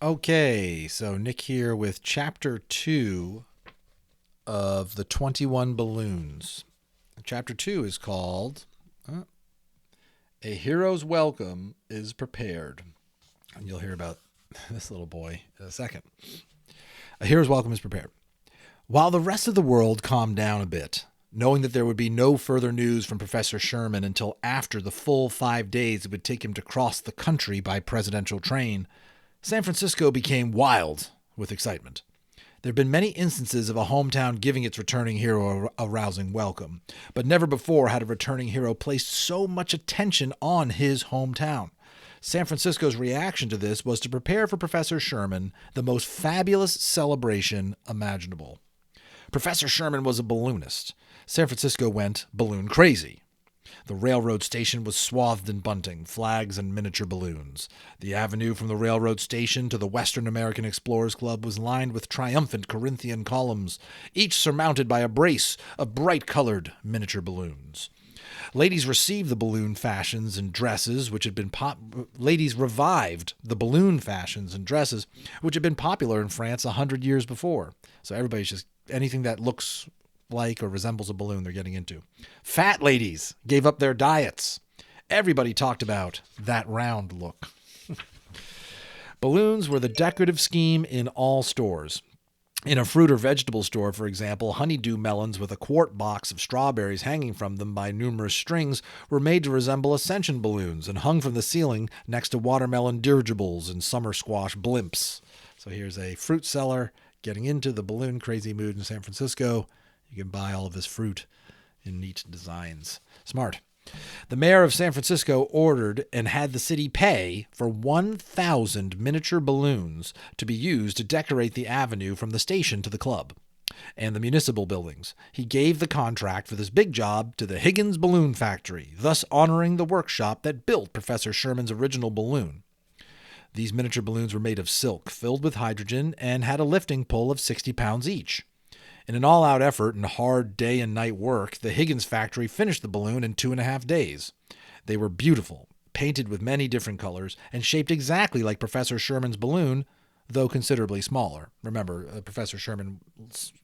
Okay, so Nick here with Chapter 2 of the 21 Balloons. Chapter 2 is called A Hero's Welcome is Prepared. And you'll hear about this little boy in a second. A hero's welcome is prepared. While the rest of the world calmed down a bit, knowing that there would be no further news from Professor Sherman until after the full 5 days it would take him to cross the country by presidential train, San Francisco became wild with excitement. There have been many instances of a hometown giving its returning hero a rousing welcome, but never before had a returning hero placed so much attention on his hometown. San Francisco's reaction to this was to prepare for Professor Sherman the most fabulous celebration imaginable. Professor Sherman was a balloonist. San Francisco went balloon crazy. The railroad station was swathed in bunting, flags, and miniature balloons. The avenue from the railroad station to the Western American Explorers Club was lined with triumphant Corinthian columns, each surmounted by a brace of bright-colored miniature balloons. Ladies received the balloon fashions and dresses, which had been ladies revived the balloon fashions and dresses, which had been popular in France 100 years before. So everybody's just anything that looks like or resembles a balloon they're getting into. Fat ladies gave up their diets. Everybody talked about that round look. Balloons were the decorative scheme in all stores. In a fruit or vegetable store, for example, honeydew melons with a quart box of strawberries hanging from them by numerous strings were made to resemble ascension balloons and hung from the ceiling next to watermelon dirigibles and summer squash blimps. So here's a fruit seller getting into the balloon crazy mood in San Francisco. You can buy all of this fruit in neat designs. Smart. The mayor of San Francisco ordered and had the city pay for 1,000 miniature balloons to be used to decorate the avenue from the station to the club and the municipal buildings. He gave the contract for this big job to the Higgins Balloon Factory, thus honoring the workshop that built Professor Sherman's original balloon. These miniature balloons were made of silk, filled with hydrogen, and had a lifting pull of 60 pounds each. In an all-out effort and hard day and night work, the Higgins factory finished the balloon in 2.5 days. They were beautiful, painted with many different colors, and shaped exactly like Professor Sherman's balloon, though considerably smaller. Remember, Professor Sherman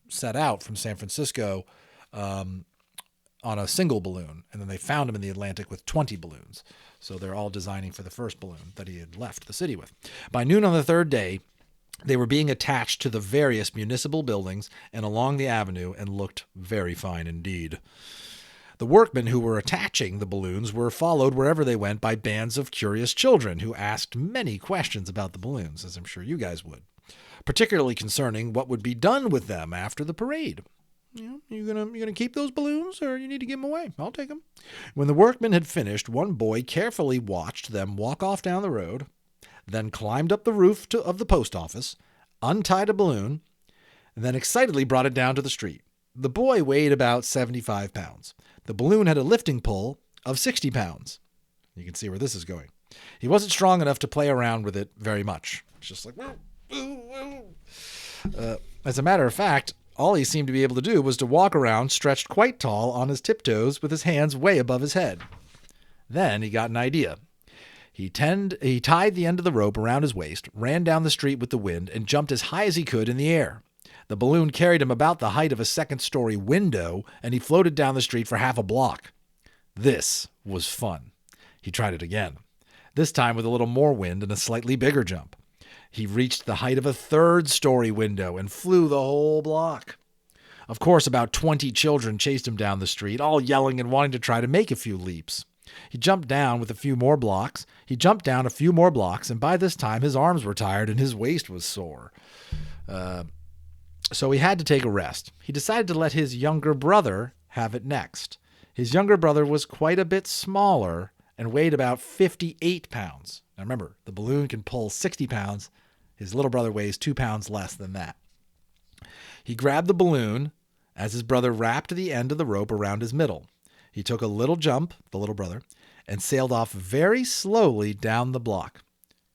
set out from San Francisco on a single balloon, and then they found him in the Atlantic with 20 balloons. So they're all designing for the first balloon that he had left the city with. By noon on the third day, they were being attached to the various municipal buildings and along the avenue and looked very fine indeed. The workmen who were attaching the balloons were followed wherever they went by bands of curious children who asked many questions about the balloons, as I'm sure you guys would, particularly concerning what would be done with them after the parade. You gonna keep those balloons, or you need to give them away? I'll take them. When the workmen had finished, one boy carefully watched them walk off down the road, then climbed up the roof of the post office, untied a balloon, and then excitedly brought it down to the street. The boy weighed about 75 pounds. The balloon had a lifting pull of 60 pounds. You can see where this is going. He wasn't strong enough to play around with it very much. It's just like, as a matter of fact, all he seemed to be able to do was to walk around stretched quite tall on his tiptoes with his hands way above his head. Then he got an idea. He tied the end of the rope around his waist, ran down the street with the wind, and jumped as high as he could in the air. The balloon carried him about the height of a second-story window, and he floated down the street for half a block. This was fun. He tried it again, this time with a little more wind and a slightly bigger jump. He reached the height of a third-story window and flew the whole block. Of course, about 20 children chased him down the street, all yelling and wanting to try to make a few leaps. He jumped down a few more blocks, and by this time his arms were tired and his waist was sore. So he had to take a rest. He decided to let his younger brother have it next. His younger brother was quite a bit smaller and weighed about 58 pounds. Now remember, the balloon can pull 60 pounds. His little brother weighs 2 pounds less than that. He grabbed the balloon as his brother wrapped the end of the rope around his middle. He took a little jump, the little brother, and sailed off very slowly down the block.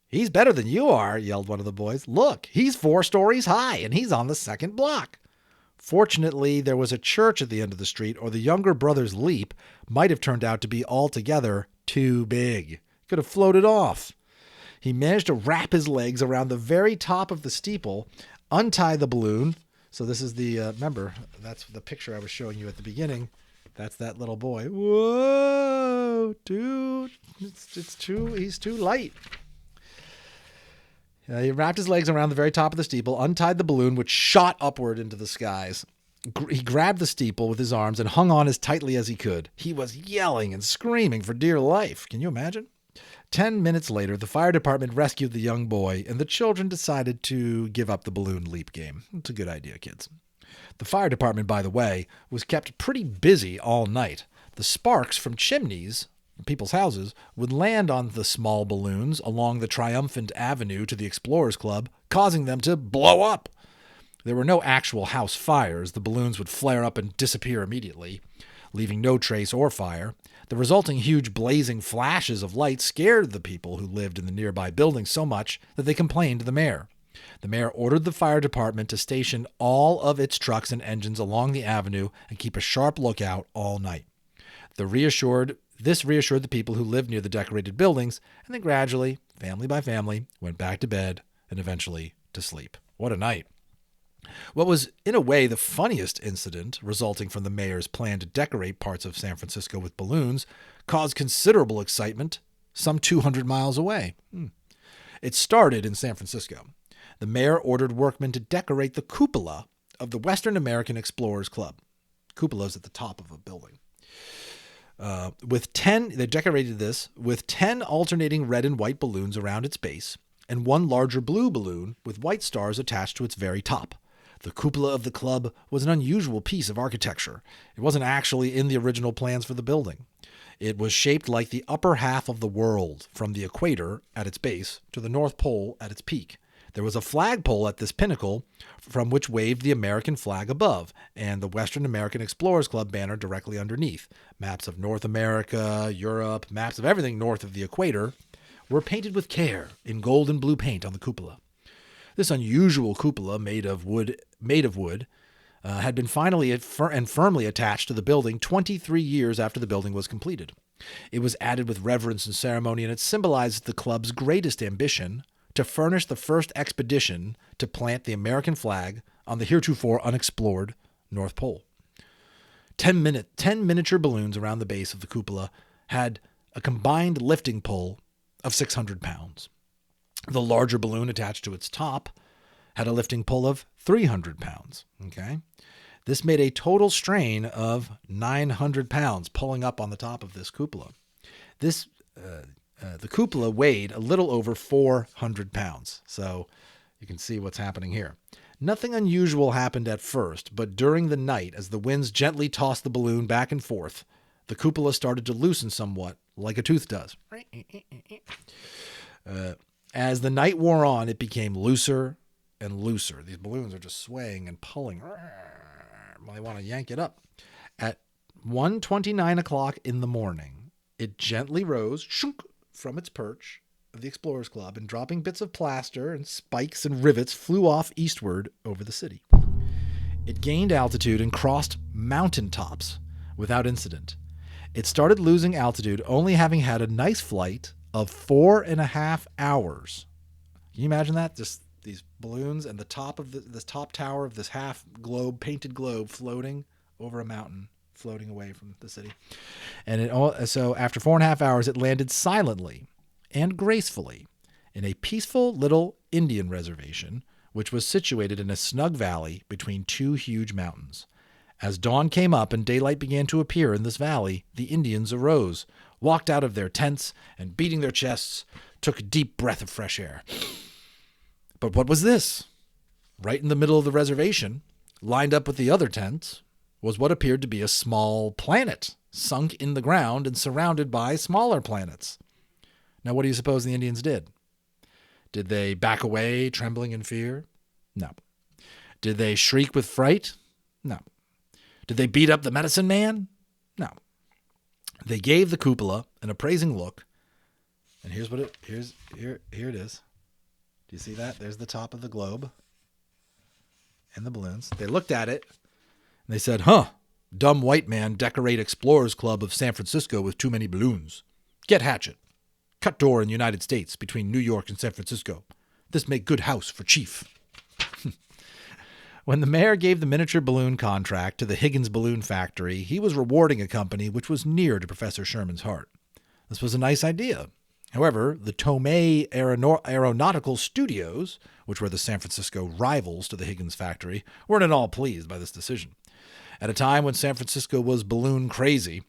"He's better than you are," yelled one of the boys. "Look, he's 4 stories high, and he's on the second block." Fortunately, there was a church at the end of the street, or the younger brother's leap might have turned out to be altogether too big. Could have floated off. He managed to wrap his legs around the very top of the steeple, untie the balloon. So this is the, remember, that's the picture I was showing you at the beginning. That's that little boy. Whoa, dude, he's too light. He wrapped his legs around the very top of the steeple, untied the balloon, which shot upward into the skies. He grabbed the steeple with his arms and hung on as tightly as he could. He was yelling and screaming for dear life. Can you imagine? 10 minutes later, the fire department rescued the young boy, and the children decided to give up the balloon leap game. It's a good idea, kids. The fire department, by the way, was kept pretty busy all night. The sparks from chimneys, people's houses, would land on the small balloons along the triumphant avenue to the Explorers Club, causing them to blow up. There were no actual house fires. The balloons would flare up and disappear immediately, leaving no trace or fire. The resulting huge blazing flashes of light scared the people who lived in the nearby buildings so much that they complained to the mayor. The mayor ordered the fire department to station all of its trucks and engines along the avenue and keep a sharp lookout all night. This reassured the people who lived near the decorated buildings, and then gradually, family by family, went back to bed and eventually to sleep. What a night. What was, in a way, the funniest incident resulting from the mayor's plan to decorate parts of San Francisco with balloons caused considerable excitement some 200 miles away. It started in San Francisco. The mayor ordered workmen to decorate the cupola of the Western American Explorers Club. Cupola's at the top of a building. They decorated this with 10 alternating red and white balloons around its base and one larger blue balloon with white stars attached to its very top. The cupola of the club was an unusual piece of architecture. It wasn't actually in the original plans for the building. It was shaped like the upper half of the world, from the equator at its base to the North Pole at its peak. There was a flagpole at this pinnacle from which waved the American flag above, and the Western American Explorers Club banner directly underneath. Maps of North America, Europe, maps of everything north of the equator were painted with care in gold and blue paint on the cupola. This unusual cupola, made of wood, had been finally and firmly attached to the building 23 years after the building was completed. It was added with reverence and ceremony, and it symbolized the club's greatest ambition to furnish the first expedition to plant the American flag on the heretofore unexplored North Pole. 10 miniature balloons around the base of the cupola had a combined lifting pull of 600 pounds. The larger balloon attached to its top had a lifting pull of 300 pounds. Okay? This made a total strain of 900 pounds pulling up on the top of this cupola. The cupola weighed a little over 400 pounds. So you can see what's happening here. Nothing unusual happened at first, but during the night, as the winds gently tossed the balloon back and forth, the cupola started to loosen somewhat, like a tooth does. As the night wore on, it became looser and looser. These balloons are just swaying and pulling. Well, they want to yank it up. At 1:29 o'clock in the morning, it gently rose from its perch of the Explorers Club, and dropping bits of plaster and spikes and rivets flew off eastward over the city. It gained altitude and crossed mountain tops without incident. It started losing altitude only having had a nice flight of 4.5 hours. Can you imagine that? Just these balloons and the top of this top tower of this half globe, painted globe, floating over a mountain, floating away from the city. And so after 4.5 hours, it landed silently and gracefully in a peaceful little Indian reservation, which was situated in a snug valley between two huge mountains. As dawn came up and daylight began to appear in this valley, the Indians arose, walked out of their tents, and beating their chests, took a deep breath of fresh air. But what was this? Right in the middle of the reservation, lined up with the other tents, was what appeared to be a small planet, sunk in the ground and surrounded by smaller planets. Now, what do you suppose the Indians did? Did they back away, trembling in fear? No. Did they shriek with fright? No. Did they beat up the medicine man? No. They gave the cupola an appraising look, and here it is. Do you see that? There's the top of the globe and the balloons. They looked at it, and they said, dumb white man decorate Explorers Club of San Francisco with too many balloons. Get hatchet. Cut door in the United States between New York and San Francisco. This make good house for chief. When the mayor gave the miniature balloon contract to the Higgins Balloon Factory, he was rewarding a company which was near to Professor Sherman's heart. This was a nice idea. However, the Tomei Aeronautical Studios, which were the San Francisco rivals to the Higgins Factory, weren't at all pleased by this decision. At a time when San Francisco was balloon crazy,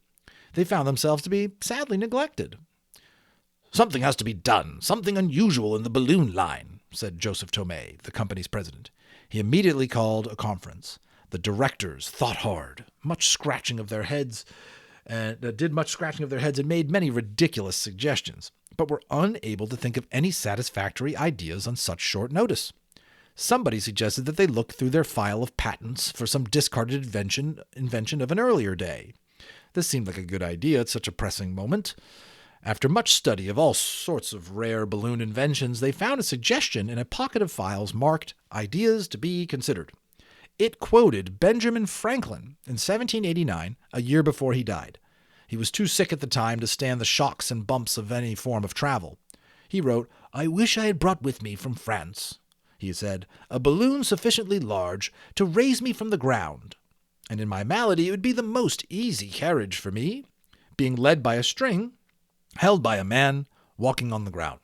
they found themselves to be sadly neglected. Something has to be done, something unusual in the balloon line, said Joseph Tomei, the company's president. He immediately called a conference. The directors thought hard, did much scratching of their heads and made many ridiculous suggestions, but were unable to think of any satisfactory ideas on such short notice. Somebody suggested that they look through their file of patents for some discarded invention of an earlier day. This seemed like a good idea at such a pressing moment. After much study of all sorts of rare balloon inventions, they found a suggestion in a pocket of files marked Ideas to be Considered. It quoted Benjamin Franklin in 1789, a year before he died. He was too sick at the time to stand the shocks and bumps of any form of travel. He wrote, "I wish I had brought with me from France," he said, "a balloon sufficiently large to raise me from the ground. And in my malady it would be the most easy carriage for me, being led by a string, held by a man, walking on the ground."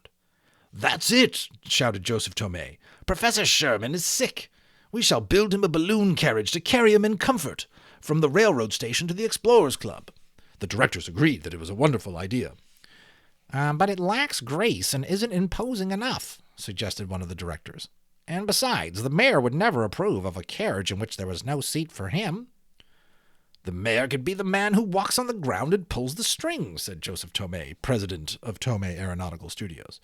"That's it," shouted Joseph Tomei. "Professor Sherman is sick. We shall build him a balloon carriage to carry him in comfort from the railroad station to the Explorers Club." The directors agreed that it was a wonderful idea. "But it lacks grace and isn't imposing enough," suggested one of the directors. "And besides, the mayor would never approve of a carriage in which there was no seat for him." "The mayor could be the man who walks on the ground and pulls the strings," said Joseph Tomei, president of Tomei Aeronautical Studios.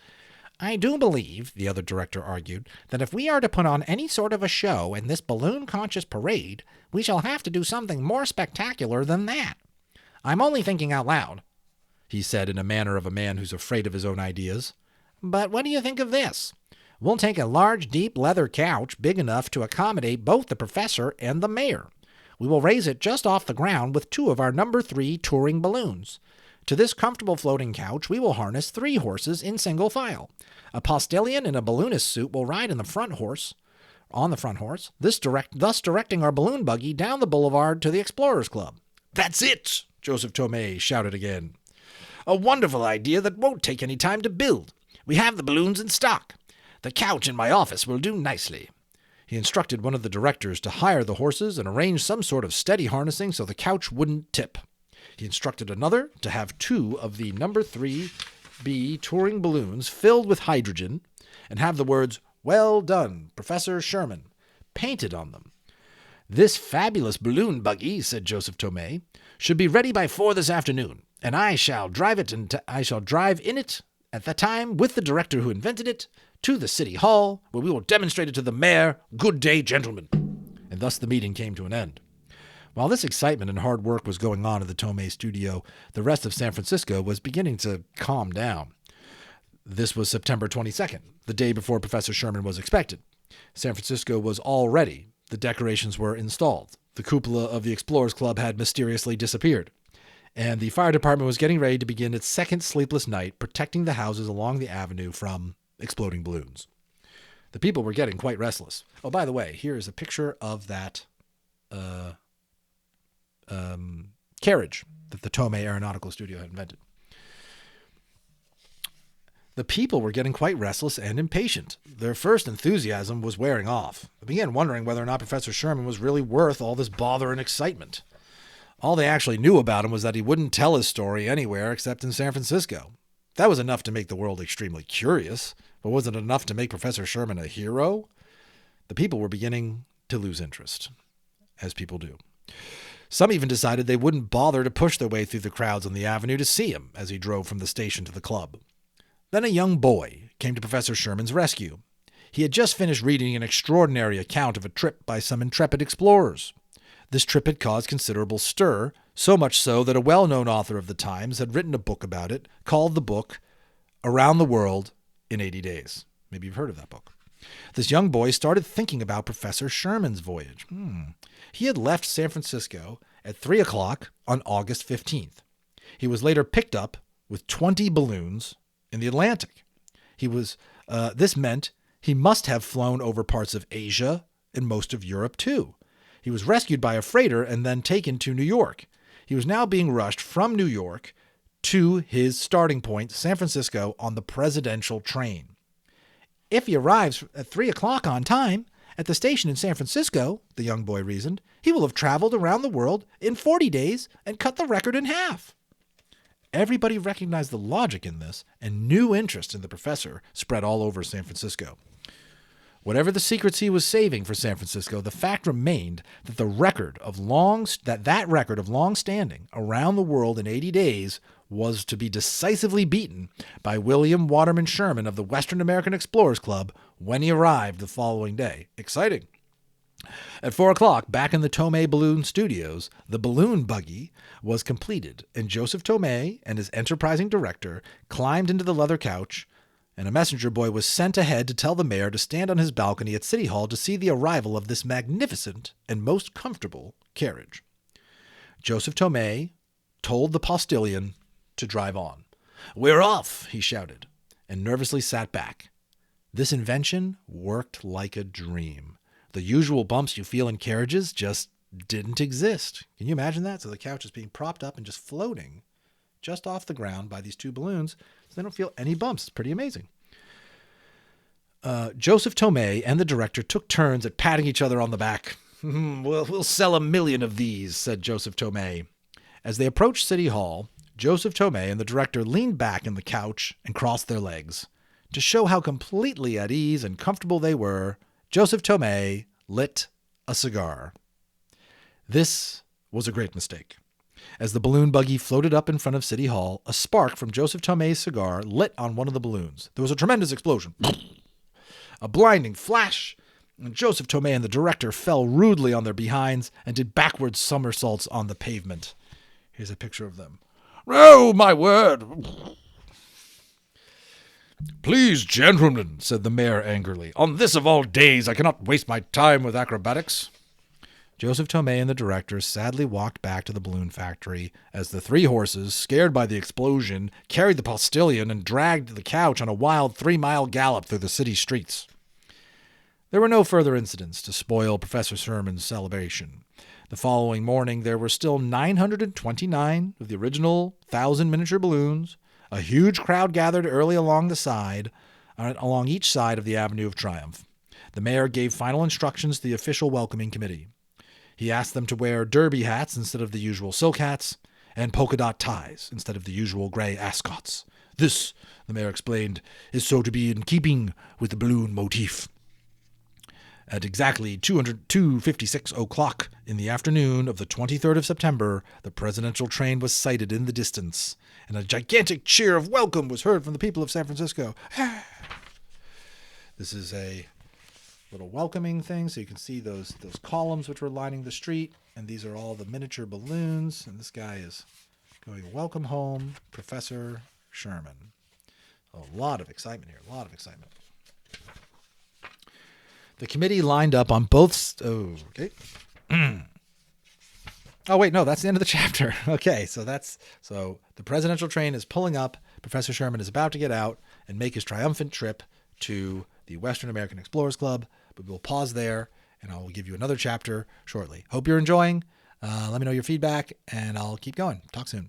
"I do believe," the other director argued, "that if we are to put on any sort of a show in this balloon-conscious parade, we shall have to do something more spectacular than that. I'm only thinking out loud," he said in a manner of a man who's afraid of his own ideas. "But what do you think of this? We'll take a large, deep leather couch big enough to accommodate both the professor and the mayor. We will raise it just off the ground with 2 of our No. 3 touring balloons. To this comfortable floating couch we will harness 3 horses in single file. A postilion in a balloonist suit will ride on the front horse, thus directing our balloon buggy down the boulevard to the Explorers Club." "That's it!" Joseph Tomei shouted again. "A wonderful idea that won't take any time to build. We have the balloons in stock. The couch in my office will do nicely." He instructed one of the directors to hire the horses and arrange some sort of steady harnessing so the couch wouldn't tip. He instructed another to have 2 of the No. 3B touring balloons filled with hydrogen and have the words, "Well done, Professor Sherman," painted on them. "This fabulous balloon buggy," said Joseph Tomei, "should be ready by 4 this afternoon, and I shall drive in it at that time with the director who invented it to the city hall, where we will demonstrate it to the mayor. Good day, gentlemen." And thus the meeting came to an end. While this excitement and hard work was going on at the Tomei studio, the rest of San Francisco was beginning to calm down. This was September 22nd, the day before Professor Sherman was expected. San Francisco was all ready. The decorations were installed. The cupola of the Explorers Club had mysteriously disappeared. And the fire department was getting ready to begin its second sleepless night, protecting the houses along the avenue from exploding balloons. The people were getting quite restless. Oh, by the way, here is a picture of that carriage that the Tomei Aeronautical Studio had invented. The people were getting quite restless and impatient. Their first enthusiasm was wearing off. They began wondering whether or not Professor Sherman was really worth all this bother and excitement. All they actually knew about him was that he wouldn't tell his story anywhere except in San Francisco. That was enough to make the world extremely curious, but was it enough to make Professor Sherman a hero? The people were beginning to lose interest, as people do. Some even decided they wouldn't bother to push their way through the crowds on the avenue to see him as he drove from the station to the club. Then a young boy came to Professor Sherman's rescue. He had just finished reading an extraordinary account of a trip by some intrepid explorers. This trip had caused considerable stir, so much so that a well-known author of the times had written a book about it, called the book Around the World in 80 Days. Maybe you've heard of that book. This young boy started thinking about Professor Sherman's voyage. He had left San Francisco at 3 o'clock on August 15th. He was later picked up with 20 balloons in the Atlantic. This meant he must have flown over parts of Asia and most of Europe too. He was rescued by a freighter and then taken to New York. He was now being rushed from New York to his starting point, San Francisco, on the presidential train. If he arrives at 3 o'clock on time at the station in San Francisco, the young boy reasoned, he will have traveled around the world in 40 days and cut the record in half. Everybody recognized the logic in this, and new interest in the professor spread all over San Francisco. Whatever the secrets he was saving for San Francisco, the fact remained that that record of long standing around the world in 80 days was to be decisively beaten by William Waterman Sherman of the Western American Explorers Club when he arrived the following day. Exciting. At 4 o'clock, back in the Tomei Balloon Studios, the balloon buggy was completed, and Joseph Tomei and his enterprising director climbed into the leather couch, and a messenger boy was sent ahead to tell the mayor to stand on his balcony at City Hall to see the arrival of this magnificent and most comfortable carriage. Joseph Tomei told the postilion to drive on. "We're off," he shouted, and nervously sat back. This invention worked like a dream. The usual bumps you feel in carriages just didn't exist. Can you imagine that? So the couch is being propped up and just floating just off the ground by these two balloons, so they don't feel any bumps. It's pretty amazing. Joseph Tomei and the director took turns at patting each other on the back. We'll sell 1 million of these," said Joseph Tomei. As they approached City Hall, Joseph Tomei and the director leaned back in the couch and crossed their legs. To show how completely at ease and comfortable they were, Joseph Tomei lit a cigar. This was a great mistake. As the balloon buggy floated up in front of City Hall, a spark from Joseph Tomei's cigar lit on one of the balloons. There was a tremendous explosion. A blinding flash, and Joseph Tomei and the director fell rudely on their behinds and did backward somersaults on the pavement. Here's a picture of them. "Oh, my word!" "Please, gentlemen," said the mayor angrily, "on this of all days I cannot waste my time with acrobatics." Joseph Tomei and the director sadly walked back to the balloon factory as the three horses, scared by the explosion, carried the postilion and dragged the couch on a wild 3-mile gallop through the city streets. There were no further incidents to spoil Professor Sherman's celebration. The following morning, there were still 929 of the original 1,000 miniature balloons. A huge crowd gathered early along each side of the Avenue of Triumph. The mayor gave final instructions to the official welcoming committee. He asked them to wear derby hats instead of the usual silk hats, and polka dot ties instead of the usual gray ascots. This, the mayor explained, is so to be in keeping with the balloon motif. At exactly 2:56 o'clock in the afternoon of the 23rd of September, the presidential train was sighted in the distance, and a gigantic cheer of welcome was heard from the people of San Francisco. This is a little welcoming thing, so you can see those columns which were lining the street, and these are all the miniature balloons, and this guy is going, "Welcome home, Professor Sherman." A lot of excitement here, a lot of excitement. The committee lined up on both... okay. Oh, wait, no, that's the end of the chapter. Okay, so the presidential train is pulling up. Professor Sherman is about to get out and make his triumphant trip to the Western American Explorers Club, but we'll pause there, and I'll give you another chapter shortly. Hope you're enjoying. Let me know your feedback, and I'll keep going. Talk soon.